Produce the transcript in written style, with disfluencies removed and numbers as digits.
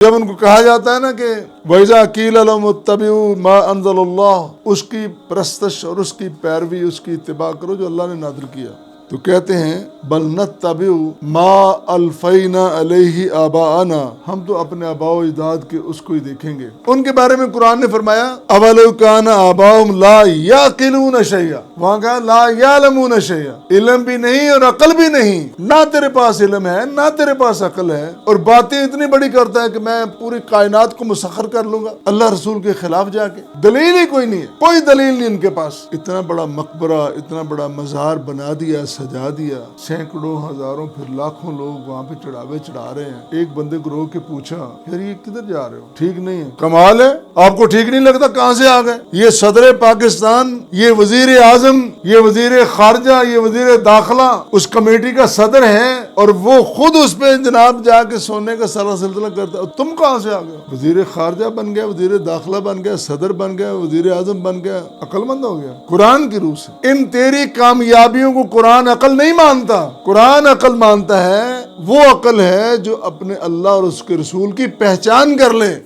जब उनको कहा जाता है ना कि वैजा कील मुत्तबिउ मा अंज़लल्लाह, उसकी परस्तश और उसकी पैरवी, उसकी इत्तिबा करो जो अल्लाह ने नाज़िल किया, तो कहते हैं बल नत्तबिउ मा अल्फैना अलैहि आबाअना, हम तो अपने आबाओ इजदाद के उसको ही देखेंगे। उनके बारे में कुरान ने फरमाया अवलौ काना आबाउहुम ला याकिलून शैया, वहाँ कहा ला यालमून शैया, इल्म भी नहीं और अकल भी नहीं। ना तेरे पास इल्म है ना तेरे पास अकल है, और बातें इतनी बड़ी करता है कि मैं पूरी कायनात को मुसख्खर कर लूंगा अल्लाह रसूल के खिलाफ जाके। दलील ही कोई नहीं है, कोई दलील नहीं उनके पास। इतना बड़ा मकबरा, इतना बड़ा मज़ार बना दिया, सजा दिया, सैकड़ों हजारों फिर लाखों लोग वहाँ पे चढ़ावे चढ़ा रहे हैं। एक बंदे को रोक के पूछा, यार ये किधर जा रहे हो, ठीक नहीं है? कमाल है, आपको ठीक नहीं लगता, कहाँ से आ गए? ये सदर पाकिस्तान, ये वजीर आजम, ये वजीर खारजा, ये वजीर दाखिला उस कमेटी का सदर है, और वो खुद उस पे जनाब जाके सोने का सारा सिलसिला करता है। तुम कहाँ से आ गए? वजीर खारजा बन गया, वजीर दाखिला बन गया, सदर बन गया, वजीर आजम बन गया, अक्लमंद हो गया कुरान की रूह से। इन तेरी कामयाबियों को कुरान अकल नहीं मानता। कुरान अकल मानता है वो अकल है जो अपने अल्लाह और उसके रसूल की पहचान कर ले।